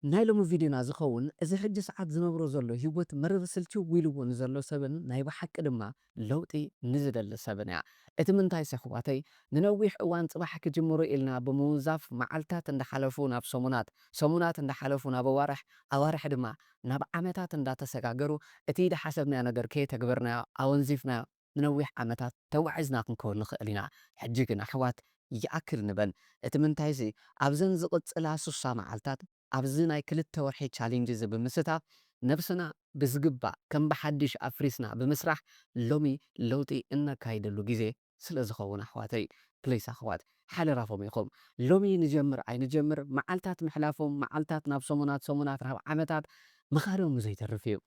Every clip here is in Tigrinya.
نايلوم فيديونا زخون إذا حج ساعات زنبرو زلو هيوت مرر سلتو ويلو نزلو سبن نايبا حق دما لوطي نزد السبن يا اتمنتاي سخواتي ننويح اوان صباح كجمرو إلنا بموزاف معلتات اند حلفونا بسمونات اند حلفونا بوارح اوارح دما ناب عمتات اند تسغاغرو اتي ده حسبنا نغر كي تكبرنا اونزيفنا ننويح عمتات توعزنا كنكون نخلينا حجيكنا حوات يأكل نبن اتمنتاي سي ابزن زقصلا سوسا معلتات ኣብዚ ናይ ክልተ ወርሒ ቻሌንጅ እዚ ብምስታፍ ነብስና ብዝግባእ ከም ብሓድሽ ኣፍሪስና ብምስራሕ ሎሚ ለውጢ እነካይደሉ ግዜ ስለ ዝኸውን ኣሕዋተይ ፕሊስ ኣሕዋት ሓደራፎም ኢኹም ሎሚ ንጀምር ኣይንጀምር መዓልታት ምሕላፎም መዓልታት ናብ ሰሙናት ናብ ዓመታት ምኻዶም ዘይተርፍ እዩ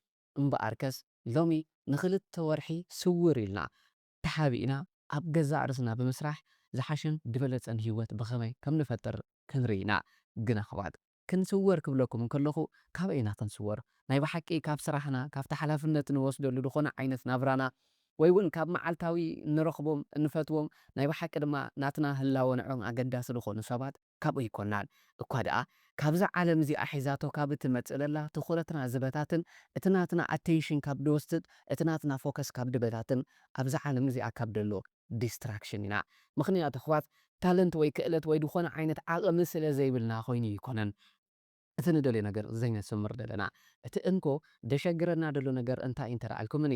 እምበኣርከስ ሎሚ ንክልተ ወርሒ ስውር ኢልና ተሓቢእና ኣብ ገዛእ ርእስና ብምስራሕ ዝሓሽን ድበለፀን ሂወት ብኸመይ ከም ንፈጥር ክንርኢ ኢና ግን ኣሕዋት ክንስወር ክብለኩም እንከለኹ ካብ ኢና ክንስወር ናይ ብሓቂ ካብ ስራሕና ካብቲ ሓላፍነት ንወስደሉ ዝኾነ ዓይነት ናብራና ወይ እውን ካብ መዓልታዊ ንረኽቦም እንፈትዎም ናይ ብሓቂ ድማ ናትና ህላወ ንዖም ኣገዳሲ ዝኾኑ ሰባት ካብኡ ይኮናን እኳ ደኣ ካብዛ ዓለም እዚኣ ሒዛቶ ካብ እትመፅእ ዘላ ትኹረትና ዝበታትን እቲ ናትና ኣቴንሽን ካብ ድወስድ እቲ ናትና ፎከስ ካብ ድበታትን ኣብዛ ዓለም እዚኣ ካብ ደሎ ዲስትራክሽን ኢና ምክንያቱ ኣሕዋት ታለንት ወይ ክእለት ወይ ዝኾነ ዓይነት ዓቕሚ ስለ ዘይብልና ኮይኑ ይኮነን እቲ ንደልዮ ነገር ዘይነስምር ዘለና እቲ እንኮ ደሸግረና ደሎ ነገር እንታይ እንተረኣልኩምኒ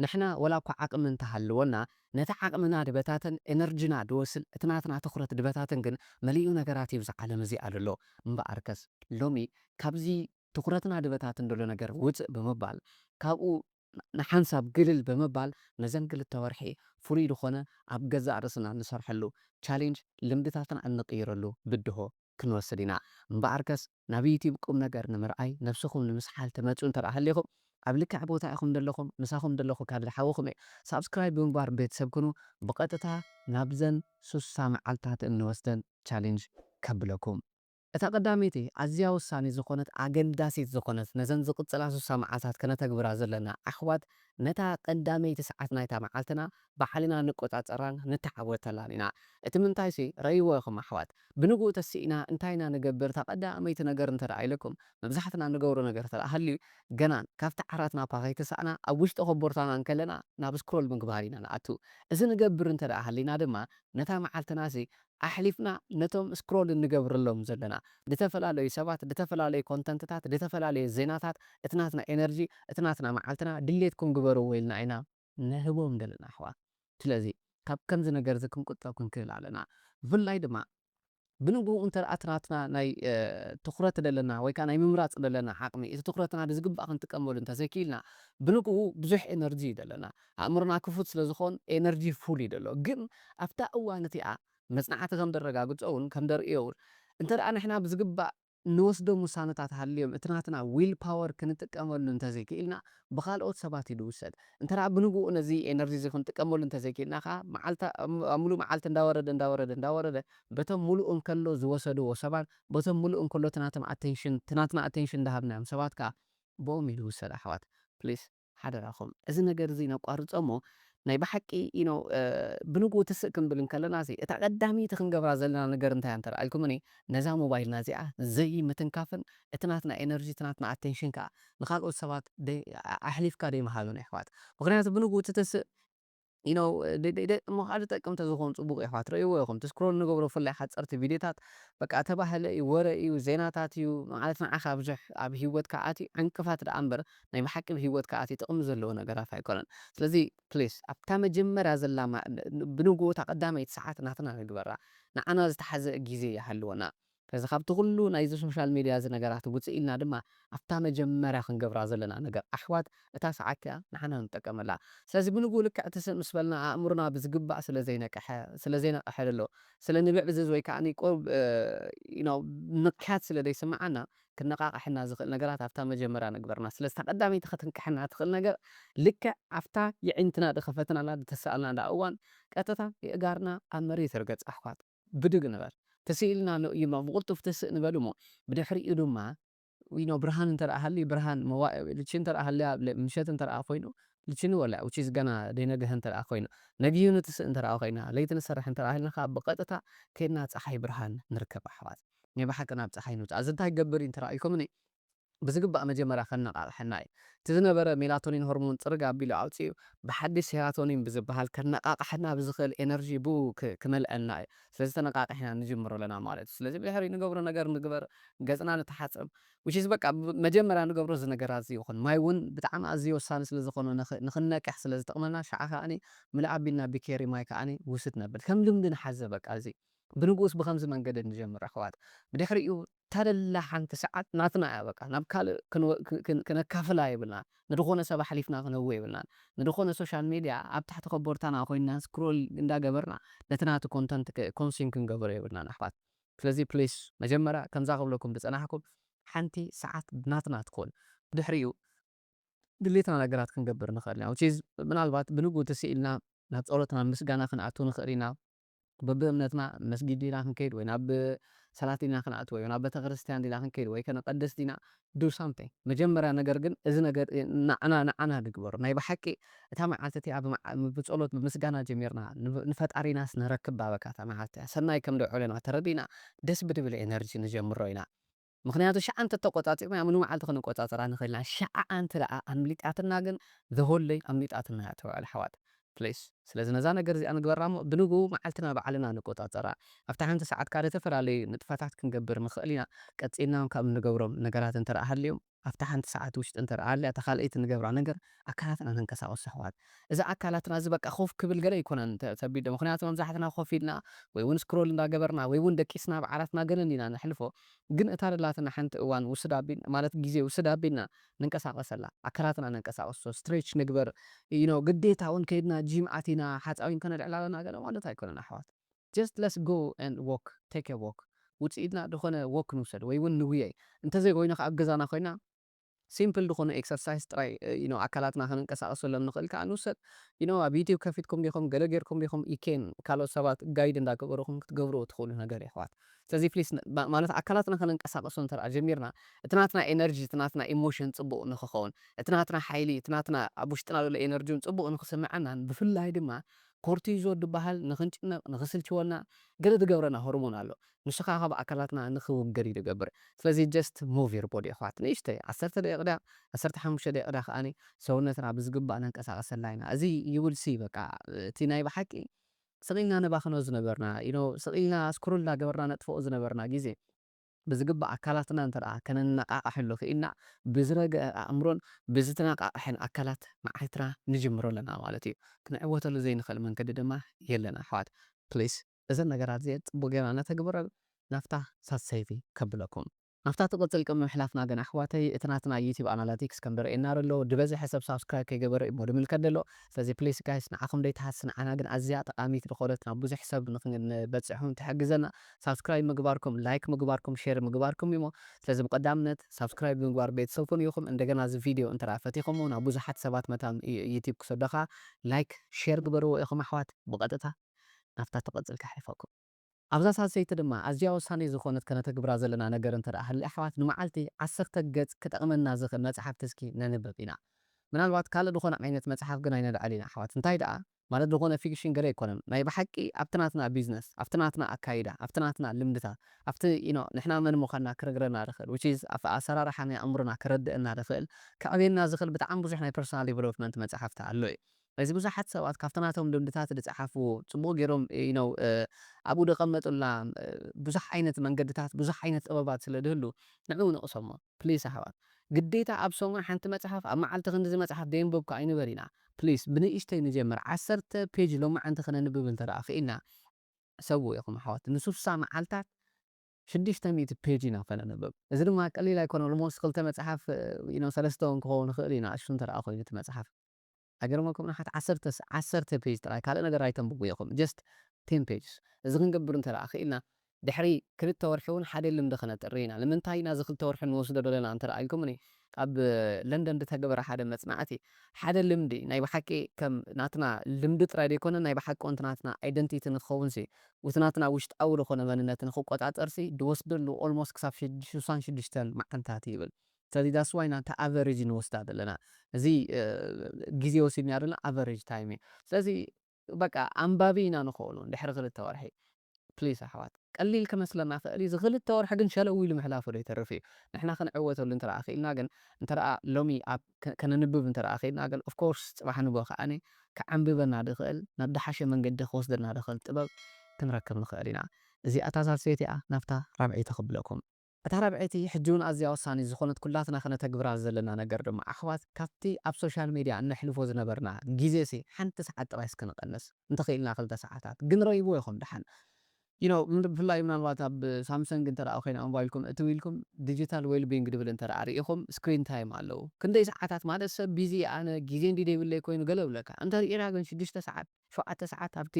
ንሕና ወላ እኳ ዓቕሚ እንተሃልወና ነቲ ዓቕምና ድበታትን ኤነርጂና ድወስል እቲ ናትና ትኹረት ድበታትን ግን መሊኡ ነገራት እዩ ዓለም እዚኣ ኣሎ እምበኣርከስ ሎሚ ካብዚ ትኹረትና ድበታትን ደሎ ነገር ውፅእ ብምባል ካብኡ ንሓንሳብ ግልል ብምባል ነዘን ክልተ ወርሒ ፍሉይ ዝኾነ ኣብ ገዛእ ርእስና ንሰርሐሉ ቻሌንጅ ልምድታትና እንቕይረሉ ብድሆ ክንወስድ ኢና እምበኣርከስ ናብ ዩቲብ ቁም ነገር ንምርኣይ ነብስኹም ንምስሓል ተመፁ እንተደኣ ሃሊኹም ኣብ ልክዕ ቦታ ኢኹም ዘለኹም ምሳኹም ዘለኹ ካብ ዝሓወኹም እየ ሳብስክራይብ ብምግባር ቤተሰብ ኩኑ ብቐጥታ ናብዘን 60 መዓልትታት እንወስደን ቻሌንጅ ከብለኩም እታ ቀዳመይቲ ኣዝያ ውሳኔ ዝኾነት ኣገዳሲት ዝኾነት ነዘን ዝቕፅላ 60 መዓልትታት ከነተግብራ ዘለና ኣሕዋት ነታ ቀዳመይቲ ሰዓት ናይታ መዓልትና ባዕልና ንቆፃፀራን ንተዓወተላን ኢና እቲ ምንታይ ሲ ረእይዎ ኢኹም ኣሕዋት ብንግኡ ተሲኢና እንታይ ኢና ንገብር እታ ቀዳመይቲ ነገር እንተደኣ ኢለኩም መብዛሕትና ንገብሮ ነገር እንተደኣ ሃልዩ ገናን ካብቲ ዓራትና ፓ ከይተሳእና ኣብ ውሽጢ ከቦርታና እንከለና ናብ ስክሮል ምግባር ኢና ንኣቱ እዚ ንገብር እንተደኣ ሃሊና ድማ ነታ መዓልትና ሲ ኣሕሊፍና ነቶም ስክሮል እንገብረሎም ዘለና ዝተፈላለዩ ሰባት ዝተፈላለዩ ኮንተንትታት ዝተፈላለዩ ዜናታት እቲ ናትና ኤነርጂ እቲ ናትና መዓልትና ድሌትኩም ግበርዎ ኢልና ኢና ነህቦም ዘለና ኣሕዋት ስለዚ ካብ ከምዚ ነገር እዚ ክንቁጠብ ክንክእል ኣለና ብፍላይ ድማ ብንግኡ እንተደኣ ትናትና ናይ ትኹረት ዘለና ወይ ከዓ ናይ ምምራፅ ዘለና ዓቕሚ እቲ ትኹረትና ብዝግባእ ክንጥቀመሉ እንተዘይክኢልና ብንግኡ ብዙሕ ኤነርጂ እዩ ዘለና ኣእምሮና ክፉት ስለ ዝኾን ኤነርጂ ፉል እዩ ደሎ ግን ኣብታ እዋን እቲኣ መፅናዕቲ ከም ደረጋግፆ እውን ከም ደርእዮ እውን እንተደኣ ንሕና ብዝግባእ ንወስዶም ውሳነታት ሃልዮም እቲ ናትና ዊል ፓወር ክንጥቀመሉ እንተዘይክኢልና ብካልኦት ሰባት እዩ ድውሰድ እንተደኣ ብንግኡ ነዚ ኤነርጂ እዚ ክንጥቀመሉ እንተዘይክኢልና ከዓ ሙሉእ መዓልቲ እንዳወረደ በቶም ሙሉእ እንከሎ ዝወሰድዎ ሰባት በቶም ሙሉእ እንከሎ ትናትና ኣቴንሽን እንዳሃብናዮም ሰባት ከዓ ብኦም እዩ ዝውሰድ ኣሕዋት ፕሊስ ሓደራኹም እዚ ነገር እዚ ነቋርፆ እሞ ናይ ብሓቂ ብንግኡ ትስእ ክንብል እንከለና እታ ቀዳሚቲ ክንገብራ ዘለና ነገር እንታይ እያ እንተደኣ ኢልኩምኒ ነዛ ሞባይልና እዚኣ ዘይምትንካፍን እቲ ናትና ኤነርጂ እቲ ናትና ኣቴንሽን ከዓ ንካልኦት ሰባት ኣሕሊፍካ ደይምሃብን ኣሕዋት ምክንያቱ ብንግኡ ትተስእ እሞ ሓደ ጠቀምቲ ዝኾኑ ፅቡቅ ኣሕዋት ረእይዎ ኢኹም ትስክሮል ንገብሮ ብፍላይ ሓፀርቲ ቪድዮታት በቃ ተባህለ እዩ ወረ እዩ ዜናታት እዩ ማለት ንዓኻ ብዙሕ ኣብ ሂወትካ ኣትዩ ዕንቅፋት ደኣ እምበር ናይ ብሓቂ ሂወትካ ኣትዩ ጥቕሚ ዘለዎ ነገራት ኣይኮነን ስለዚ ፕሊስ ኣብታ መጀመርያ ዘላ ብንግኡ እታ ቀዳመይቲ ሰዓት ናትና ንግበራ ንዓና ዝተሓዘ ግዜ ይሃልወና ስለዚ ካብቲ ኩሉ ናይዚ ሶሻል ሚድያ እዚ ነገራት ውፅእ ኢልና ድማ ኣብታ መጀመርያ ክንገብራ ዘለና ነገር ኣሕዋት እታ ሰዓት ከዓ ንዓና ንጥቀመላ ስለዚ ብንግኡ ልክዕ ትስእ ምስ በልና ኣእምሮና ብዝግባእ ስለዘይነቅሐ ደሎ ስለ ንብዕብዝዝ ወይ ከዓ ንክሓት ስለ ዘይስምዓና ክነቃቅሐና ዝኽእል ነገራት ኣብታ መጀመርያ ንግበርና ስለዚ እታ ቀዳመይቲ ክትንክሐና ትኽእል ነገር ልክዕ ኣብታ የዒንትና ድኸፈትናላ ድተሳኣልና እዋን ቀጥታ የእጋርና ኣብ መሬት ይርገፅ ኣሕዋት ብድግ ንበል ተሲኢልና ብቁልጡፍ ትስእ ንበል እሞ ብድሕሪኡ ድማ ብርሃን እንተደኣ ሃልዩ ብርሃን ልቺ እንተደኣ ሃልያ ምሸት እንተደኣ ኮይኑ ልችኒ ወላዕ ውቺስ ገና ደይነግህ እንተደኣ ኮይኑ ነጊዩ ንትስእ እንተደኣ ኮይና ለይቲ ንሰርሕ እንተደኣ ሃልና ከዓ ብቐጥታ ከይድና ፀሓይ ብርሃን ንርከብ ኣሕዋት ናይ ባሓቂ ናብ ፀሓይ ንውፃእ እዚ እንታይ ክገብር እዩ እንተረኣይኩምኒ ብዝግባእ መጀመርያ ከነቃቅሐና እዩ እቲ ዝነበረ ሜላቶኒን ሆርሞን ፅርግ ኣቢሉ ኣውፂኡ ብሓድሽ ሴራቶኒን ብዝበሃል ከነቃቅሐና ብዝኽእል ኤነርጂ ብኡ ክመልአና እዩ ስለዚ ተነቃቂሕና ንጅምሮ ኣለና ማለት እዩ ስለዚ ብድሕሪ ንገብሮ ነገር ንግበር ገፅና ንተሓፅብ which is በቃ መጀመርያ ንገብሮ እዚ ነገር ኣዝዩ ይኹን ማይ እውን ብጣዕሚ ኣዝዩ ወሳኒ ስለ ዝኾነ ንክንነቅሕ ስለ ዝጠቕመና ሸዓ ከዓኒ ምልእ ኣቢልና ቢኬሪ ማይ ከዓኒ ውስድ ነብል ከም ልምዲ ንሓዘ በቃ እዚ ብንጉስ ብከምዚ መንገዲ ንጀምር ኣሕዋት ብድሕሪኡ ተደላ ሓንቲ ሰዓት ናትና እያ በቃ ናብ ካልእ ክነካፍላ የብልና ንድኾነ ሰብ ሓሊፍና ክነውህ የብልና ንድኾነ ሶሻል ሚድያ ኣብ ታሕቲ ከቦርታና ኮይና ስክሮል እንዳገበርና ነቲ ናቲ ኮንተንት ኮንሱም ክንገብሮ የብልናን ኣሕዋት ስለዚ ፕሊስ መጀመርያ ከምዛ ክብለኩም ዝፀናሕኩም ሓንቲ ሰዓት ናትና ትኮን ብድሕሪኡ ድሌትና ነገራት ክንገብር ንኽእል ኢና which is ምናልባት ብንግኡ ተሲኢልና ናብ ፀሎትና ምስጋና ክንኣቱ ንኽእል ኢና በብእምነትና መስጊድ ዲና ክንከይድ ወይ ናብ ሰላት ዲና ክንኣቱ ወይ ናብ ቤተክርስትያን ዲና ክንከይድ ወይ ከነቀድስ ዲና ዱ ሳምቲንግ መጀመርያ ነገር ግን እዚ ነገር ንዓና ንግበሮ ናይ ብሓቂ እታ መዓልቲ እቲኣ ብፀሎት ብምስጋና ጀሚርና ንፈጣሪናስ ንረክብ ባበካ እታ መዓልቲ እያ ሰናይ ከም ደውዕለና ተረዲና ደስ ብድብል ኤነርጂ ንጀምሮ ኢና ምክንያቱ ሸዓ እንተተቆፃፂርና ምኑ መዓልቲ ክንቆፃፀራ ንኽእልና ሸዓ እንተ ደኣ ኣምሊጣትና ግን ዘሆለይ ኣምሊጣትና እያ ተውዕል ኣሕዋት ፕሊስ ስለዚ ነዛ ነገር እዚኣ ንግበራ እሞ ብንግኡ መዓልትና ባዕልና ንቆፃፀራ ኣብታ ሓንቲ ሰዓት ካደ ዝተፈላለዩ ንጥፈታት ክንገብር ንኽእል ኢና ቀፂልና ካብ ንገብሮም ነገራት እንተረኣ ሃልዮም ኣብታ ሓንቲ ሰዓት ውሽጢ እንተረኣ ሃልያ እታ ካልአይቲ ንገብራ ነገር ኣካላትና ነንቀሳቅሱ ኣሕዋት እዚ ኣካላትና እዚ በቃ ኮፍ ክብል ገለ ኣይኮነን ተቢድ ምክንያቱ መብዛሕትና ኮፍ ኢልና ወይ እውን ስክሮል እንዳገበርና ወይ እውን ደቂስና በዓላትና ገለ ኢና ንሕልፎ ግን እታ ደላትና ሓንቲ እዋን ውስድ ኣቢል ማለት ግዜ ውስድ ኣቢልና ንንቀሳቀሰላ ኣካላትና ነንቀሳቀሶ ስትሬች ንግበር ግዴታ እውን ከይድና ጂም ኣቲና ሓፃዊን ከነልዕል ኣለና ገለ ማለት ኣይኮነን ኣሕዋት just let's go and walk take a walk ውፅኢትና ድኾነ ወክ ንውሰድ ወይ እውን ንጉየይ እንተዘይኮይኑ ከዓ ኣብ ገዛና ኮይና ሲምፕል ድኾነ ኤክሰርሳይዝ ጥራይ ኣካላትና ክንንቀሳቀሰሎም ንኽእል ከዓ ንውሰድ ኣብ ዩቲብ ከፊትኩም ዲኹም ገለ ጌርኩም ዲኹም ኢኬን ካልኦት ሰባት ጋይድ እንዳገበሩኹም ክትገብርዎ ትኽእሉ ነገር እዩ ኣሕዋት ስለዚ ፕሊስ ማለት ኣካላትና ክንንቀሳቀሶ እንተረኣ ጀሚርና እቲ ናትና ኤነርጂ እቲ ናትና ኢሞሽን ፅቡቅ ንክኸውን እቲ ናትና ሓይሊ እቲ ናትና ኣብ ውሽጥና ዘሎ ኤነርጂ ፅቡቅ ንክስምዐናን ብፍላይ ድማ ኮርቲዞል ዝበሃል ንክንጭነቕ ንክስልችወና ገለ ዝገብረና ሆርሞን ኣሎ ንሱ ከዓ ካብ ኣካላትና ንክውገድ እዩ ዝገብር ስለዚ ጀስት ሙቭ ዮር ቦዲ ኣሕዋት ንእሽተይ 10 ደቂቕ ድያ 15 ደቂቕ ድያ ከዓኒ ሰውነትና ብዝግባእ ነንቀሳቀሰላ ኢና እዚ ይውል ሲ በቃ እቲ ናይ ብሓቂ ስቂልና ነባኽኖ ዝነበርና ስቂልና ስክሮል እንዳገበርና ነጥፍኦ ዝነበርና ግዜ ብዝግባእ ኣካላትና እንተደኣ ከነነቃቅሐሉ ክኢልና ብዝረግአ ኣእምሮን ብዝተነቃቅሐን ኣካላት መዓልትና ንጅምሮ ኣለና ማለት እዩ ክንዕወተሉ ዘይንኽእል መንገዲ ድማ የለና ኣሕዋት ፕሊስ እዘን ነገራት እዚአን ፅቡቅ ጌርና ነተግብረን ናፍታ ሳሰይቲ ከብለኩም ናፍታ ትቕፅል ቅድሚ ምሕላፍና ግን ኣሕዋተይ እቲ ናትና ዩቲብ ኣናላቲክስ ከም ደርኤና ኣሎ ድበዝሒ ሰብ ሳብስክራይብ ከይገበረ እሞ ድምልከት ደሎ ስለዚ ፕሊስ ጋይስ ንዓኹም ደይተሓስ ንዓና ግን ኣዝያ ጠቃሚት ዝኾነት ናብ ብዙሕ ሰብ ንክንበፅሑን ትሕግዘና ሳብስክራይብ ምግባርኩም ላይክ ምግባርኩም ሼር ምግባርኩም እሞ ስለዚ ብቀዳምነት ሳብስክራይብ ምግባር ቤተሰብ ኮኑ ኢኹም እንደገና እዚ ቪድዮ እንተደኣ ፈቲኹም ናብ ብዙሓት ሰባት መታ ዩቲብ ክሰደኻ ላይክ ሼር ግበርዎ ኢኹም ኣሕዋት ብቐጥታ ናፍታ ትቕፅል ከሕልፈኩም ኣብዛ ሳሰይቲ ድማ ኣዝያ ወሳኒ ዝኾነት ከነተግብራ ዘለና ነገር እንተደኣ ሃሊ ኣሕዋት ንመዓልቲ 10 ገጽ ክጠቕመና ዝኽእል መፅሓፍቲ እስኪ ነንብብ ኢና ምናልባት ካልእ ዝኾነ ዓይነት መፅሓፍ ግን ኣይነልዕል ኢና ኣሕዋት እንታይ ደኣ ማለት ዝኾነ ፊክሽን ገለ ኣይኮነን ናይ ብሓቂ ኣብቲ ናትና ቢዝነስ ኣብቲ ናትና ኣካይዳ ኣብቲ ናትና ልምድታት ኣብቲ ንሕና መን ምዃንና ክረግረና ንኽእል which is ኣሰራርሓ ናይ ኣእምሮና ክረድአና ንኽእል ከዕብየና ዝኽእል ብጣዕሚ ብዙሕ ናይ ፐርሰናል ዴቨሎፕመንት መፅሓፍቲ ኣሎ እዩ እዚ ብዙሓት ሰባት ካብቲ ናቶም ልምድታት ዝፀሓፍዎ ፅቡቅ ገይሮም ኣብኡ ደቐመጡላ ብዙሕ ዓይነት መንገድታት ብዙሕ ዓይነት ጥበባት ስለ ድህሉ ንዕኡ ንቕሰሞ ፕሊስ ኣሕዋት ግዴታ ኣብ ሰሙን ሓንቲ መፅሓፍ ኣብ መዓልቲ ክንዲ እዚ መፅሓፍ ደይንበብካ ኣይንበል ኢና ፕሊስ ብንእሽተይ ንጀምር 10 ፔጅ ሎማዓንቲ ክነንብብ እንተደኣ ክኢልና ሰብዎ ኢኹም ኣሕዋት ንስሳ መዓልታት 600 ፔጅ ኢና ፈነንብብ እዚ ድማ ቀሊል ኣይኮነን ኦልሞስት 2 መፅሓፍ 3 እውን ክኸውን ይኽእል ኢና እሱ እንተደኣ ኮይኑ እቲ መፅሓፍ ኣገርመኩም ንሓት 10 ፔጅ ጥራይ ካልእ ነገር ኣይተንብቡ ኢኹም ጀስት 10 ፔጅ እዚ ክንገብር እንተደኣ ክኢልና ድሕሪ 2 ወርሒ እውን ሓደ ልምዲ ክነጥሪ ኢና ንምንታይ ኢና እዚ 2 ወርሒ ንወስዶ ዘለና እንተደኣ ኢልኩምኒ ኣብ ለንደን ዝተገበረ ሓደ መፅናዕቲ ሓደ ልምዲ ናይ ብሓቂ ከም ናትና ልምዲ ጥራይ ደይኮነ ናይ ብሓቂ ወንቲ ናትና ኣይደንቲቲ ንክኸውን ሲ እቲ ናትና ውሽጣዊ ዝኾነ መንነት ንክቆፃፀር ሲ ድወስደሉ ኦልሞስት ክሳብ 66 መዓልትታት ይብል ስለዚ ዳስ ዋይ ናታ ኣቨሬጅ ንወስዳ ዘለና እዚ ግዜ ወሲድና ዘለና ኣቨሬጅ ታይም እዩ ስለዚ በቃ ኣንባቢ ኢና ንኽእሉ ድሕሪ 2 ወርሒ ፕሊዝ ኣሕዋት ቀሊል ክመስለና ክእል እዩ። ዝክልተ ወርሒ ግን ሸለው ኢሉ ምሕላፉ ዶ ይተርፍ እዩ። ንሕና ክንዕወተሉ እንተደኣ ኽኢልና ግን እንተደኣ ሎሚ ኣብ ከነንብብ እንተደኣ ኽኢልና ግን ኦፍ ኮርስ ፅባሕ ንግሆ ከዓኒ ከዓንብበና ድኽእል ናብ ዝሓሸ መንገዲ ክወስደና ድኽእል ጥበብ ክንረክብ ንኽእል ኢና። እዚኣታ ሳልሰይቲ እያ ናብታ ራብዐይቲ ክብለኩም። እታ ራብዐይቲ ሕጂ እውን ኣዝያ ወሳኒ ዝኾነት ኩላትና ክነተግብራ ዘለና ነገር ድማ ኣሕዋት ካብቲ ኣብ ሶሻል ሚድያ እነሕልፎ ዝነበርና ግዜሲ ሓንቲ ሰዓት ጥራይ እስክንቐንስ እንተኽኢልና 2 ሰዓታት ግን ረይብዎ ኢኹም ድሓን ብፍላይ ምናልባት ኣብ ሳምሰንግ እንተደኣ ኮይና ሞባይልኩም እትው ኢልኩም ዲጂታል ዌልቢንግ ድብል እንተደኣ ሪኢኹም ስክሪን ታይም ኣለዎ ክንደይ ሰዓታት ማለት ሰብ ቢዚ ኣነ ግዜ እንዲ ደይብለይ ኮይኑ ገለ ብለካ እንተሪእና ግን 6 ሰዓት 7 ሰዓት ኣብቲ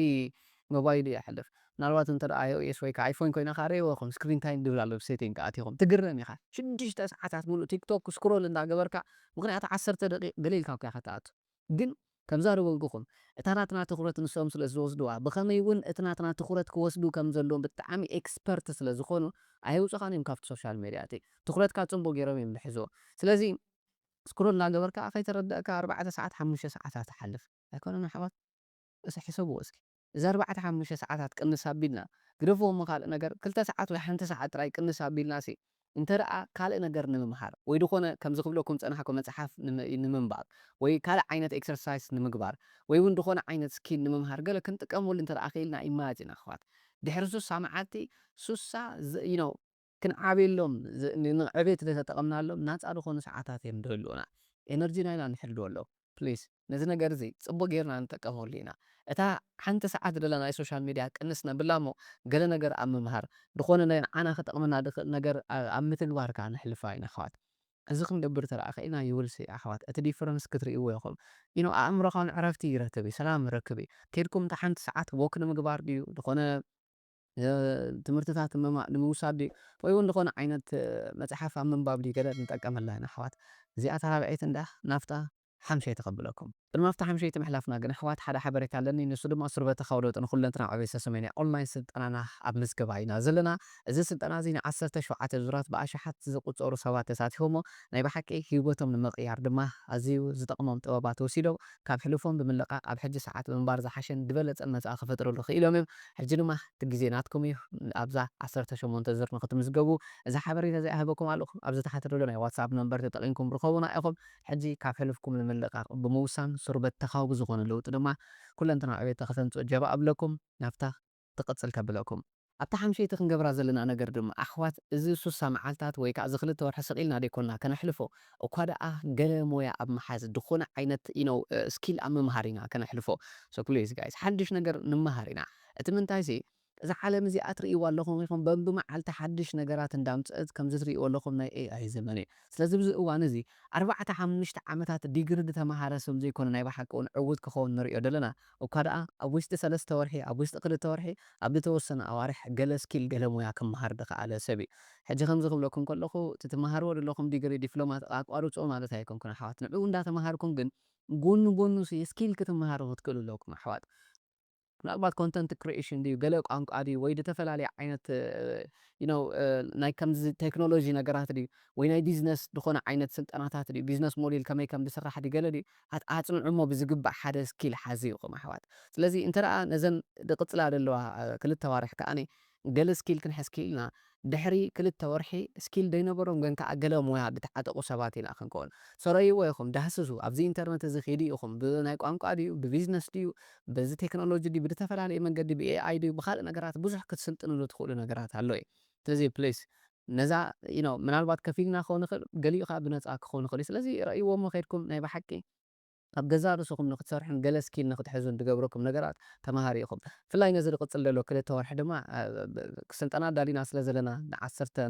ሞባይል እዩ የሕልፍ። ምናልባት እንተደኣ iOS ወይ ከዓ ኣይፎን ኮይና ኸ ሪእዎ ኢኹም ስክሪን ታይም ድብል ኣሎ ብሴቲንግ ኣቲኹም ትግረም ኢኻ 6 ሰዓታት ሙሉእ ቲክቶክ ስክሮል እንዳገበርካ ምክንያቱ 10 ደቂቕ ገሊልካ እኳ ኢኻ ትኣቱ ግን ከምዛ ርበልኩኹም እታ ናትና ትኹረት ንሶም ስለ ዝወስድዋ ብኸመይ እውን እቲ ናትና ትኹረት ክወስዱ ከም ዘለዎም ብጣዕሚ ኤክስፐርት ስለ ዝኾኑ ኣይውፅኻን እዮም ካብቲ ሶሻል ሚድያ እቲ ትኹረትካ ፅቡቅ ገይሮም እዮም ዝሕዝዎ። ስለዚ ስክሮል እናገበርካ ከይተረድአካ 4 ሰዓት 5 ሰዓታት ትሓልፍ ኣይኮነን ኣሕዋት። እስ ሕሰብዎ እስኪ እዚ 4 5 ሰዓታት ቅንስ ኣቢልና ግደፍዎ እሞ ካልእ ነገር 2 ሰዓት ወይ 1 ሰዓት ጥራይ ቅንስ ኣቢልና ሲ እንተደኣ ካልእ ነገር ንምምሃር ወይ ድኾነ ከምዚ ክብለኩም ፀናሕኩም መፅሓፍ ንምንባብ ወይ ካልእ ዓይነት ኤክሰርሳይዝ ንምግባር ወይ እውን ድኾነ ዓይነት ስኪል ንምምሃር ገለ ክንጥቀመሉ እንተደኣ ኽኢልና ኢማጂን ኣሕዋት ድሕሪ 60 መዓልቲ 60 ክንዓብየሎም ንዕቤት ዝተጠቐምናሎም ናፃ ዝኾኑ ሰዓታት እዮም ዝህልውና ኤነርጂና ኢና ንሕልዎ ኣሎ። ፕሊዝ ነዚ ነገር እዚ ፅቡቅ ጌርና ንጠቀመሉ ኢና። እታ ሓንቲ ሰዓት ዘለና ናይ ሶሻል ሚድያ ቅንስ ነብላ እሞ ገለ ነገር ኣብ ምምሃር ድኾነ ንዓና ክጠቕመና ድኽእል ነገር ኣብ ምትግባርካ ነሕልፋ ኢና ኣሕዋት። እዚ ክንገብር ተደኣ ኽኢልና ይውልሲ ኣሕዋት እቲ ዲፈረንስ ክትርእይዎ ኢኹም ኣእምሮኻ ዕረፍቲ ይረክብ እዩ ሰላም ይረክብ እዩ። ከይድኩም እታ ሓንቲ ሰዓት ወክ ንምግባር ድዩ ድኾነ ትምህርትታት ንምውሳድ ድዩ ወይ እውን ድኾነ ዓይነት መፅሓፍ ኣብ ምንባብ ድዩ ገለ ንጠቀመላ ኢና ኣሕዋት። እዚኣ እታ ራብዐይቲ እንዳ ናብታ ሓምሸይቲ ክብለኩም ቅድሚ ኣብታ ሓምሸይቲ ምሕላፍና ግን ኣሕዋት ሓደ ሓበሬታ ኣለኒ ንሱ ድማ ስርበተ ካውለውጥ ንኩለንትና ዕብየት ሰሰመኛ ኦንላይን ስልጠናና ኣብ ምዝገባ ኢና ዘለና። እዚ ስልጠና እዚ ን17 ዙራት ብኣሽሓት ዝቁፀሩ ሰባት ተሳቲፎሞ ናይ ብሓቂ ሂወቶም ንምቕያር ድማ ኣዝዩ ዝጠቕሞም ጥበባት ወሲዶም ካብ ሕልፎም ብምልቃቅ ኣብ ሕጂ ሰዓት ብምንባር ዝሓሸን ዝበለፀን መፅኣ ክፈጥረሉ ክኢሎም እዮም። ሕጂ ድማ እቲ ግዜ ናትኩም እዩ ኣብዛ 18 ዙር ንክትምዝገቡ እዚ ሓበሬታ እዚኣ ህበኩም ኣለኹ። ኣብዚ ታሕቲ ዘሎ ናይ ዋትስኣፕ ነምበር ተጠቒምኩም ርኸቡና ኢኹም ሕጂ ካብ ሕልፍኩም ንምልቃቅ ብምውሳን ስርበት ተኻውቡ ዝኾነ ለውጢ ድማ ኩለንትና ዕቤት ከተምፅኡ ጀባ ኣብለኩም ናብታ ትቕፅል ከብለኩም። ኣብታ ሓምሸይቲ ክንገብራ ዘለና ነገር ድማ ኣሕዋት እዚ 60 መዓልታት ወይ ከዓ እዚ 2 ወርሒ ስቂልና ደይኮንና ከነሕልፎ እኳ ደኣ ገለ ሞያ ኣብ መሓዝ ድኾነ ዓይነት ስኪል ኣብ ምምሃር ኢና ከነሕልፎ። ሶ ፕሊዝ ጋይስ ሓድሽ ነገር ንምሃር ኢና። እቲ ምንታይ ሲ እዛ ዓለም እዚኣ ትርእይዋ ኣለኹም ኢኹም በብመዓልቲ ሓድሽ ነገራት እንዳምፅአት ከምዚ ትርእይዎ ኣለኹም ናይ ኤኣይ ዘመን እዩ። ስለዚ ብዚ እዋን እዚ 4-5 ዓመታት ዲግሪ ዝተምሃረ ሰብ ዘይኮነ ናይ ባሓቂ እውን ዕዉት ክኸውን ንሪኦ ዘለና እኳ ደኣ ኣብ ውሽጢ 3 ወርሒ ኣብ ውሽጢ 2 ወርሒ ኣብ ዝተወሰነ ኣዋርሕ ገለ ስኪል ገለ ሞያ ክምሃር ዝኸኣለ ሰብ እዩ። ሕጂ ከምዚ ክብለኩም ከለኹ እቲ ትመሃርዎ ዘለኹም ዲግሪ ዲፕሎማ ኣቋርፆ ማለት ኣይኮንኩን ኣሕዋት ንዕኡ እንዳተምሃርኩም ግን ጎኑ ጎኑ ስኪል ክትምሃሩ ክትክእሉ ኣለኩም ኣሕዋት። ምናልባት ኮንተንት ክሪኤሽን ድዩ ገለ ቋንቋ ድዩ ወይ ዝተፈላለየ ዓይነት ናይ ከምዚ ቴክኖሎጂ ነገራት ድዩ ወይ ናይ ቢዝነስ ድኾነ ዓይነት ስልጠናታት ድዩ ቢዝነስ ሞዴል ከመይ ከም ዝስራሕ ድዩ ገለ ድዩ ኣፅንዑሞ ብዝግባእ ሓደ ስኪል ሓዚኹም ኣሕዋት። ስለዚ እንተደኣ ነዘን ዝቕፅላ ዘለዋ 2 ኣዋርሕ ከዓኒ ገለ ስኪል ክንሕዝ ክኢልና ድሕሪ 2 ወርሒ ስኪል ዘይነበሮም ግን ከዓ ገለ ሞያ ዝተዓጠቑ ሰባት ኢና ክንከውን። ሰረይዎ ኢኹም ዳህስሱ ኣብዚ ኢንተርኔት እዚ ኸይዱ ኢኹም ብናይ ቋንቋ ድዩ ብቢዝነስ ድዩ በዚ ቴክኖሎጂ ድዩ ብዝተፈላለየ መንገዲ ብኤኣይ ድዩ ብካልእ ነገራት ብዙሕ ክትስልጥንሉ ትኽእሉ ነገራት ኣሎ እዩ። ስለዚ ፕሊዝ ነዛ ምናልባት ከፊልና ክኸውን ይኽእል ገሊኡ ከዓ ብነፃ ክኸውን ይኽእል እዩ። ስለዚ ረእይዎ እሞ ከይድኩም ናይ ብሓቂ ኣብ ገዛ ርእስኹም ንክትሰርሑን ገለ ስኪል ንክትሕዙን ዝገብረኩም ነገራት ተምሃሩ ኢኹም። ብፍላይ ነዚ ዝቕፅል ዘሎ 2 ወርሒ ድማ ስልጠና ዳሊና ስለ ዘለና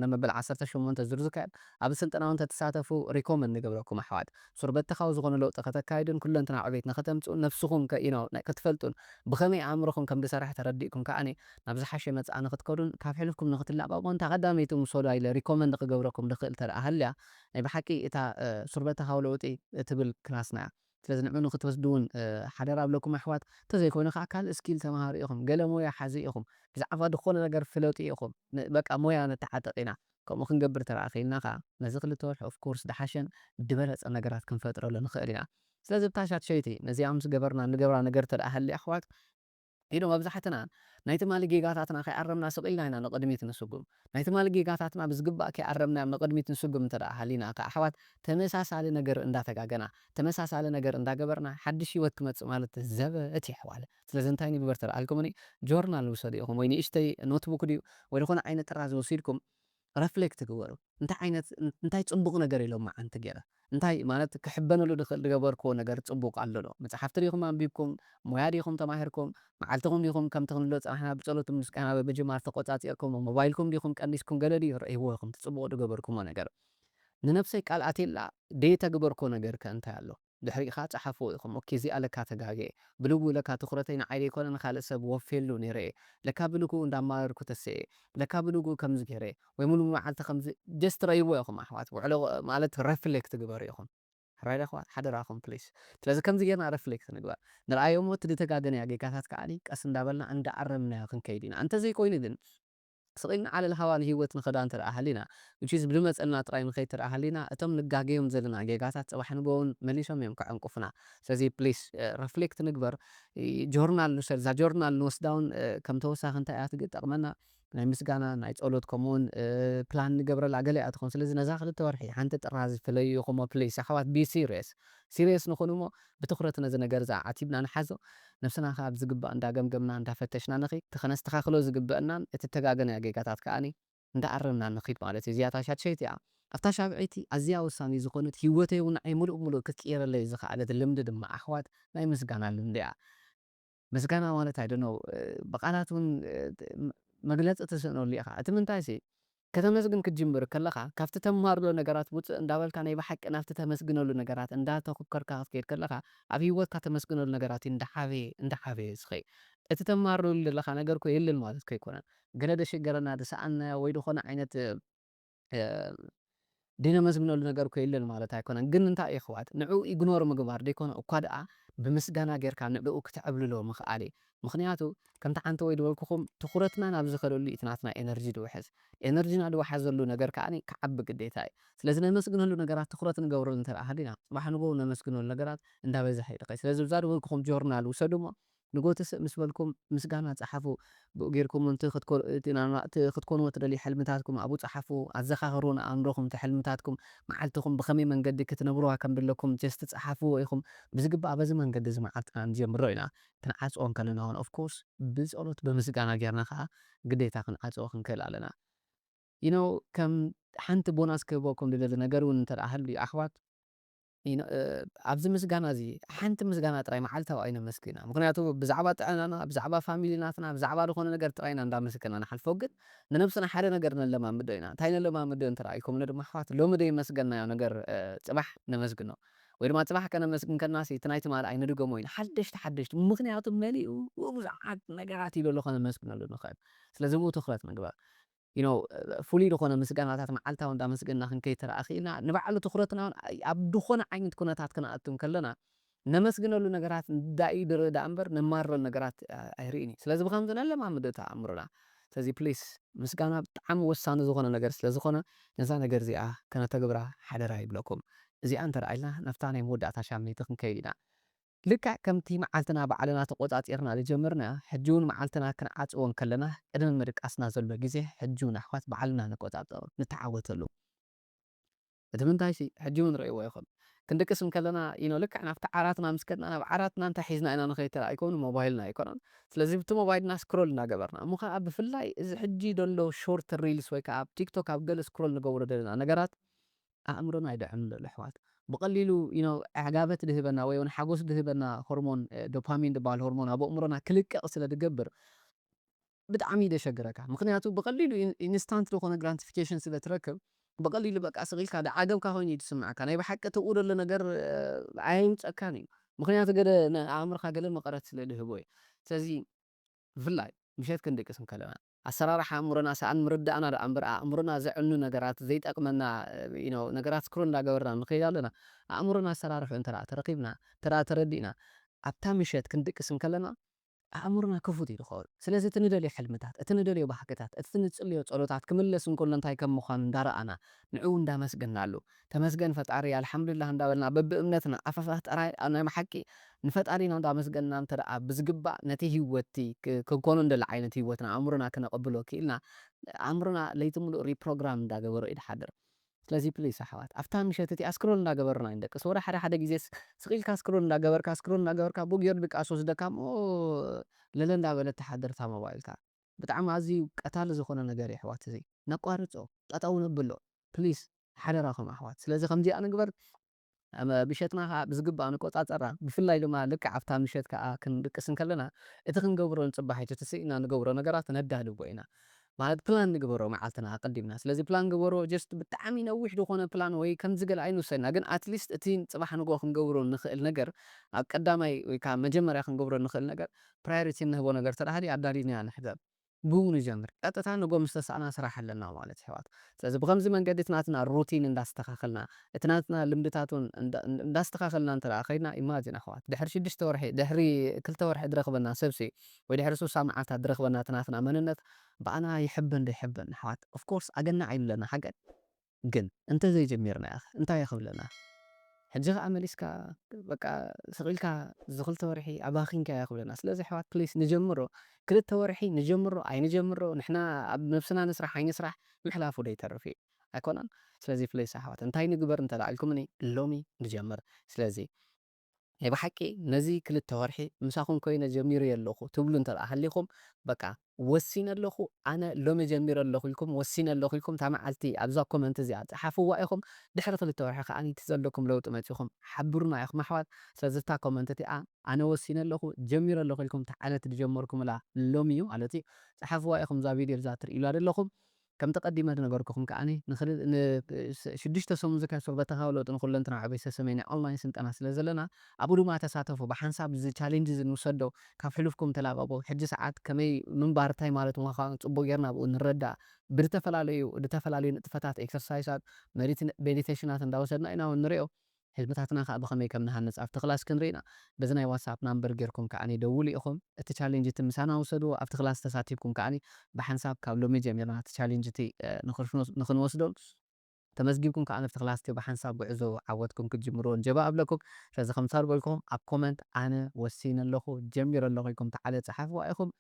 ነመበል 18 ዙር ዝካየድ ኣብ ስልጠና እውን ተተሳተፉ ሪኮመንድ ንገብረኩም ኣሕዋት። ስርበተኻዊ ዝኾነ ለውጢ ከተካይዱን ኩለንትና ዕቤት ንክተምፅኡን ነፍስኹም ክትፈልጡን ብኸመይ ኣእምሮኹም ከም ዝሰርሕ ተረዲእኩም ከዓኒ ናብ ዝሓሸ መፅኣ ንክትከዱን ካብ ሕልፍኩም ንክትላቐቑን ተቐዳመይቲ ምሶዳ ኢለ ሪኮመንድ ክገብረኩም ንኽእል ተደኣ ሃልያ ናይ ብሓቂ እታ ስርበተኻዊ ለውጢ እትብል ክላስና እያ። ስለዚ ንዕኡ ንክትወስዱ እውን ሓደራ ኣብለኩም ኣሕዋት። እንተዘይኮይኑ ከዓ ካልእ ስኪል ተምሃሩ ኢኹም ገለ ሞያ ሓዚ ኢኹም ብዛዕባ ድኾነ ነገር ፍለጡ ኢኹም በቃ ሞያ ነተዓጠቕ ኢና ከምኡ ክንገብር ተደኣ ኽኢልና ከዓ ነዚ 2 ወርሒ ኦፍኮርስ ዝሓሸን ዝበለፀ ነገራት ክንፈጥረሉ ንኽእል ኢና። ስለዚ ብታ ሻድሸይቲ ነዚኣ ምስ ገበርና ንገብራ ነገር ተደኣ ሃልያ ኣሕዋት ኢሎም መብዛሕትእና ናይ ትማሊ ጌጋታትና ከይዓረብና ስቕ ኢልና ኢና ንቕድሚት ንስጉም ናይ ትማሊ ጌጋታትና ብዝግባእ ከይዓረብናዮም ንቕድሚት ንስጉም እንተ ደኣ ሃሊና ኣሕዋት ተመሳሳሊ ነገር እንዳተጋገና ተመሳሳሊ ነገር እንዳገበርና ሓድሽ ሂወት ክመፅእ ማለት ዘበት እዩ ኣሕዋለ ስለዚ እንታይ ንግበር ተረኣልኩምኒ ጆርናል ውሰዱ ኢኹም ወይ ንእሽተይ ኖትቡክ ድዩ ወይ ዝኾነ ዓይነት ጥራዝ ወሲድኩም ረፍሌክት ግበሩ እንታይ ፅቡቕ ነገር ኢሎም መዓንቲ ገይረ እንታይ ማለት ክሕበነሉ ድኽእል ዝገበርክዎ ነገር ፅቡቕ ኣሎ ዶ መፅሓፍቲ ዲኹም ኣንቢብኩም ሞያ ዲኹም ተማሂርኩም መዓልትኹም ዲኹም ከምቲ ክንብሎ ፀናሕና ብፀሎትን ምስጋና ብምጅማር ተቆፃፂርኩም ሞባይልኩም ዲኹም ቀኒስኩም ገለ ድዩ ርአይዎ ኢኹም እቲ ፅቡቕ ዝገበርኩሞ ነገር ንነፍሰይ ቃል ኣቴላ ደይ ተግበርኮ ነገር ከ እንታይ ኣሎ ድሕሪኻ ፀሓፍዎ ኢኹም ኦኬ እዚኣ ለካ ተጋግየ ብልጉ ለካ ትኩረተይ ንዓይ ዘይኮነ ንካልእ ሰብ ወፊየሉ ነይረ እየ ለካ ብልጉ እንዳማረርኩ ተስእየ ለካ ብልጉ ከምዚ ገይረ ወይ ሙሉ መዓልቲ ከምዚ ጀስት ረይዎ ኢኹም ኣሕዋት ውዕሎ ማለት ረፍሌክት ግበሩ ኢኹም ሕራይ ኣሕዋት ሓደራኹም ፕሊስ ስለዚ ከምዚ ጌርና ረፍሌክት ንግበር ንርኣዮም እቲ ዝተጋገነ ጌጋታት ከዓኒ ቀስ እንዳበልና እንዳዓረብናዮ ክንከይድ ኢና እንተዘይኮይኑ ግን ስቕኢልና ዓለል ሃዋን ሂወት ንኸዳ እንተደኣ ሃሊና which is ብልመፀልና ጥራይ ንኸይድ ተደኣ ሃሊና እቶም ንጋገዮም ዘለና ጌጋታት ፅባሕ ንጎውን መሊሶም እዮም ከዕንቁፍና ስለዚ ፕሊስ ረፍሌክት ንግበር ጆርናል ንውሰድ እዛ ጆርናል ንወስዳ እውን ከም ተወሳኺ እንታይ እያ ትጠቕመና ናይ ምስጋና ናይ ፀሎት ከምኡውን ፕላን ንገብረላ ገለ እያ ትኾን ስለዚ ነዛ ክልተ ወርሒ ሓንቲ ጥራዝ ፍለዩ ኢኹሞ ፕሊስ ኣሕዋት ቢ ሲሪየስ ንኾኑ እሞ ብትኹረት ነዚ ነገር እዛ ዓቲብና ንሓዞ ነፍስና ከዓ ብዝግባእ እንዳገምገምና እንዳፈተሽና ንኸይድ እቲ ከነስተኻኽሎ ዝግበአናን እቲ ተጋገነ ጌጋታት ከዓኒ እንዳዓረብና ንኸይድ ማለት እዩ እዚኣ እታ ሻድሸይቲ እያ ኣብታ ሻብዐይቲ ኣዝያ ወሳኒ ዝኾነት ሂወተይ እውን ንዓይ ሙሉእ ክትቅየረለይ ዝኸኣለት ልምዲ ድማ ኣሕዋት ናይ ምስጋና ልምዲ እያ ምስጋና ማለት ኣይደኖ ብቓላት እውን መግለፂ ትስእነሉ ኢኻ እቲ ምንታይሲ ከተመስግን ክትጅምር ከለኻ ካብቲ ተምሃርሎ ነገራት ውፅእ እንዳበልካ ናይ ብሓቂ ናብቲ ተመስግነሉ ነገራት እንዳተኾከርካ ክትከይድ ከለኻ ኣብ ሂወትካ ተመስግነሉ ነገራት እንዳሓበየ ዝኸይ እቲ ተምሃርሉ ዘለኻ ነገር ኮ የለን ማለት ከይኮነን ገለ ደሽገረና ድሰኣናዮ ወይ ድኾነ ዓይነት ደይነመስግነሉ ነገር እኮ የለን ማለት ኣይኮነን ግን እንታይ እዩ ኣሕዋት ንዕኡ ኢግኖር ምግባር ደይኮነ እኳ ደኣ ብምስጋና ጌርካ ንዕኡ ክትዕብልሎ ምኽኣል እዩ ምክንያቱ ከምቲ ሓንቲ ወይ ድበልኩኹም ትኹረትና ናብ ዝኸደሉ እቲ ናትና ኤነርጂ ድውሕዝ ኤነርጂና ድወሓዘሉ ነገር ከዓኒ ክዓቢ ግዴታ እዩ ስለዚ ነመስግነሉ ነገራት ትኹረት ንገብረሉ እንተደኣ ሃሊና ፅባሕ ንጎ ነመስግነሉ ነገራት እንዳበዝሐ ይድኸይ ስለዚ ብዛ ድበልኩኹም ጆርናል ውሰዱ እሞ ንጎ ትስእ ምስ በልኩም ምስጋና ፀሓፉ ብኡ ጌርኩም እቲ ክትኮንዎ ትደልዩ ሕልምታትኩም ኣብኡ ፀሓፉ ኣዘኻኽሩን ኣእምሮኹም እቲ ሕልምታትኩም መዓልትኹም ብኸመይ መንገዲ ክትነብሩዋ ከም ዘለኩም ጀስት ፀሓፍዎ ኢኹም ብዝግባእ በዚ መንገዲ እዚ መዓልትና ንጀምሮ ኢና ክንዓፅኦ ከለና እውን ኦፍኮርስ ብፀሎት ብምስጋና ጌርና ከዓ ግዴታ ክንዓፅኦ ክንክእል ኣለና ከም ሓንቲ ቦናስ ክህበኩም ዝደሊ ነገር እውን እንተደኣ ሃልዩ ኣሕዋት ኣብዚ ምስጋና እዚ ሓንቲ ምስጋና ጥራይ መዓልታዊ ኣይነመስግና ምክንያቱ ብዛዕባ ጥዕናና ብዛዕባ ፋሚሊናትና ብዛዕባ ዝኾነ ነገር ጥራይና እንዳመስገና ንሓልፎ ግን ንነብስና ሓደ ነገር ነለማምዶ ኢና እንታይ ነለማምዶ እንተረኣይኩምኒ ድማ ኣሕዋት ሎሚ ደይመስገናዮ ነገር ፅባሕ ነመስግኖ ወይ ድማ ፅባሕ ከነመስግን ከለና እቲ ናይቲ ማል ኣይንድገሞ ኢና ሓደሽቲ ምክንያቱ መሊኡ ብዙሓት ነገራት ኢሉ ኣሎ ከነመስግነሉ ንኽእል ስለዚ ብኡ ትኹረት ምግባር ፍሉይ ዝኾነ ምስጋናታት መዓልታዊ እንዳመስገንና ክንከይድ ተረኣ ኽኢልና ንባዕሉ ትኹረትና ኣብ ድኾነ ዓይነት ኩነታት ክንኣቱ ከለና ነመስግነሉ ነገራት ዳኢ ድርዳእ እምበር ነማርረሉ ነገራት ኣይርኢን እዩ ስለዚ ብከምዚ ነለማምዶ እቲ ኣእምሮና ስለዚ ፕሊስ ምስጋና ብጣዕሚ ወሳኒ ዝኾነ ነገር ስለዝኾነ ነዛ ነገር እዚኣ ከነተግብራ ሓደራ ይብለኩም እዚኣ እንተረኣይልና ናብታ ናይ መወዳእታ ሻምናይቲ ክንከይድ ኢና ልክዕ ከምቲ መዓልትና ባዕልና ተቆፃፂርና ዝጀመርና ሕጂ እውን መዓልትና ክንዓፅዎን ከለና ቅድሚ ምድቃስና ዘሎ ግዜ ሕጂ እውን ኣሕዋት ባዕልና ንቆፃፀሮ ንተዓወተሉ እቲ ምንታይ ሕጂ እውን ንሪእዎ ይኹም ክንድቅስ ከለና ልክዕ ናብቲ ዓራትና ምስ ከድና ናብ ዓራትና እንታይ ሒዝና ኢና ንኸይድ ተረኣይኩም ሞባይልና ኣይኮነን ስለዚ ብቲ ሞባይልና ስክሮል እናገበርና እሞ ከዓ ብፍላይ እዚ ሕጂ ዘሎ ሾርት ሪልስ ወይ ከዓ ኣብ ቲክቶክ ኣብ ገለ ስክሮል ንገብሮ ዘለና ነገራት ኣእምሮና ይድዕምሉ ኣሕዋት ብቐሊሉ ዕጋበት ድህበና ወይ እውን ሓጎስ ድህበና ሆርሞን ዶፓሚን ዝበሃል ሆርሞን ኣብ ኣእምሮና ክልቀቕ ስለ ዝገብር ብጣዕሚ ደሸግረካ ምክንያቱ ብቐሊሉ ኢንስታንት ዝኾነ ግራቲፊኬሽን ስለ ትረክብ ብቐሊሉ በቃ ስቂልካ ዳዓገብካ ኮይኑ እዩ ዝስምዓካ ናይ ብሓቂ ትብኡ ዘሎ ነገር ኣይምፀካን እዩ ምክንያቱ ገለ ኣእምሮካ ገለ መቐረት ስለ ዝህቦ እዩ ስለዚ ብፍላይ ምሸት ክንድቅስ ከለና ኣሰራርሓ ኣእምሮና ሰኣን ምርዳእና ደኣ እምበር ኣእምሮና ዘዕኑ ነገራት ዘይጠቅመና ነገራት ስክሮል እንዳገበርና ንኸይድ ኣለና ኣእምሮና ኣሰራርሑ እንተደኣ ተረኺብና እንተደኣ ተረዲእና ኣብታ ምሸት ክንድቅስ ከለና ኣእምሮና ክፉት እዩ ዝኸውን ስለዚ እቲ ንደልዮ ሕልምታት እቲ ንደልዮ ባህግታት እቲ ንፅልዮ ጸሎታት ክምለስ እንከሎ እንታይ ከም ምዃኑ እንዳረኣና ንዕኡ እንዳመስገንናሉ ተመስገን ፈጣሪ ኣልሓምዱሊላህ እንዳበልና በብእምነትና ኣፈታት ጥራይ ናይ ብሓቂ ንፈጣሪና እንዳመስገንና እንተ ደኣ ብዝግባእ ነቲ ህይወቲ ክንኮኖ እንደሊ ዓይነት ህይወትና ኣእምሮና ክነቕብሎ ክኢልና ኣእምሮና ለይቲ ሙሉእ ሪፕሮግራም እንዳገበሮ እዩ ዝሓድር ስለዚ ፕሊስ ኣሕዋት ኣብታ ምሸት እቲኣ ስክሮል እንዳገበርና ይንደቅስ ወደ ሓደ ግዜስ ስቂልካ ስክሮል እንዳገበርካ ቡግዮር ድቃስ ወስደካ ሞ ለለ እንዳበለት ተሓድር እታ ሞባይልካ ብጣዕሚ ኣዝዩ ቀታሊ ዝኾነ ነገር እዩ ኣሕዋት እዚ ነቋርፆ ጠጠው ነብሎ ፕሊስ ሓደራኹም ኣሕዋት ስለዚ ከምዚኣ ንግበር ምሸትና ከዓ ብዝግባእ ንቆፃፀራ ብፍላይ ድማ ልክዕ ኣብታ ምሸት ከዓ ክንድቅስ ከለና እቲ ክንገብሮ ንፅባሕ ትስኢና ንገብሮ ነገራት ነዳልዎ ኢና ማለት ፕላን ንግበሮ መዓልትና ኣቀዲምና ስለዚ ፕላን ግበሮ ጀስት ብጣዕሚ ነዊሕ ዝኾነ ፕላን ወይ ከምዚ ገለ ኣይንውሰድና ግን ኣትሊስት እቲ ፅባሕ ንጎ ክንገብሮ ንኽእል ነገር ኣብ ቀዳማይ ወይ ከዓ መጀመርያ ክንገብሮ ንኽእል ነገር ፕራዮሪቲ ንህቦ ነገር ተዳህዲ ኣዳሊና ንሕዘብ ብኡ ንጀምር ቀጥታ ንጎ ምስ ተሳእና ስራሕ ኣለና ማለት ኣሕዋት ስለዚ ብከምዚ መንገዲ እቲ ናትና ሩቲን እንዳስተኻኸልና እቲ ናትና ልምድታት እንዳስተኻኸልና እንተ ደኣ ከይድና ኢማጂን ኣሕዋት ድሕሪ 6 ወርሒ ድሕሪ 2 ወርሒ ዝረኽበና ሰብሲ ወይ ድሕሪ 60 መዓልታት ዝረኽበና እቲ ናትና መንነት በኣና ይሕበን ዶ ይሕበን ኣሕዋት ኦፍኮርስ ኣገና ኣይብለና ሓገን ግን እንተዘይጀሚርና ኢኸ እንታይ ይኽብለና ሕጂ ከዓ መሊስካ በቃ ስቂልካ ዚ2 ወርሒ ኣባኺንካዮ ይኽብለና ስለዚ ኣሕዋት ፕሊስ ንጀምሮ 2 ወርሒ ንጀምሮ ኣይንጀምሮ ንሕና ኣብ ነብስና ንስራሕ ኣይንስራሕ ምሕላፉ ዶ ይተርፍ እዩ ኣይኮነን ስለዚ ፕሊስ ኣሕዋት እንታይ ንግበር እንተ ደኣ ኢልኩምኒ ሎሚ ንጀምር ስለዚ ናይ ብሓቂ ነዚ 2 ወርሒ ምሳኹም ኮይነ ጀሚርዮ ኣለኹ ትብሉ እንተ ደኣ ሃሊኹም በቃ ወሲነ ኣለኹ ኣነ ሎሚ ጀሚረ ኣለኹ ኢልኩም ወሲነ ኣለኹ ኢልኩም እታ መዓልቲ ኣብዛ ኮመንት እዚኣ ፀሓፍዋ ኢኹም ድሕሪ 2 ወርሒ ከዓኒ እቲ ዘለኩም ለውጢ መፂኹም ሓብሩና ኢኹም ኣሕዋት ስለዚ እታ ኮመንት እቲኣ ኣነ ወሲነ ኣለኹ ጀሚረ ኣለኹ ኢልኩም እታ ዓለት ዝጀመርኩምላ ሎሚ እዩ ማለት እዩ ፀሓፍዋ ኢኹም እዛ ቪድዮ እዛ ትርእይዋ ዘለኹም ከም ተቀዲመ ነገርኩኹም ከዓኒ ን6 ሰሙን ዝከሰት በተኻዊ ለውጢ ንኩለንትና ዕብይ ሰሰመኛ ኦንላይን ስልጠና ስለ ዘለና ኣብኡ ድማ ተሳተፉ ብሓንሳብ እዚ ቻሌንጅ እዚ ንውሰዶ ካብ ሕሉፍኩም ተላቐቁ ሕጂ ሰዓት ከመይ ምንባር እንታይ ማለት ምዃኑ ፅቡቅ ጌርና ብኡ ንረዳእ ብዝተፈላለዩ ንጥፈታት ኤክሰርሳይሳት ሜዲቴሽናት እንዳወሰድና ኢና ንሪኦ ህዝብታትና ከዓ ብኸመይ ከም ንሃንፅ ኣብቲ ክላስ ክንርኢና በዚ ናይ ዋትስኣፕ ናምበር ጌርኩም ከዓኒ ደውሉ ኢኹም እቲ ቻሌንጅ እቲ ምሳና ውሰድዎ ኣብቲ ክላስ ተሳቲፍኩም ከዓኒ ብሓንሳብ ካብ ሎሚ ጀሚርና እቲ ቻሌንጅ እቲ ንኽንወስዶ ተመዝጊብኩም ከዓ ነፍቲ ክላስ እቲ ብሓንሳብ ጉዕዞ ዓወትኩም ክትጅምርዎ ንጀባ ኣብለኩም ስለዚ ከምሳ ዝበልኩም ኣብ ኮመንት ኣነ ወሲነ ኣለኹ ጀሚረ ኣለኹ ኢልኩም ተዓለ ፀሓፍዋ ኢኹም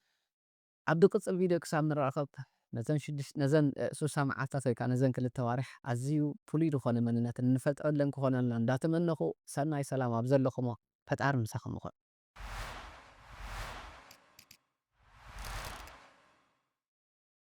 ኣብ ቅፅል ቪድዮ ክሳብ ንራኸብ ነዘን 60 መዓልታት ወይ ከዓ ነዘን 2 ኣዋርሕ ኣዝዩ ፍሉይ ዝኾነ መንነት እንፈልጠለን ክኾነልና እንዳተመነኹ ሰናይ ሰላም ኣብ ዘለኹሞ ፈጣሪ ምሳኹም ይኹን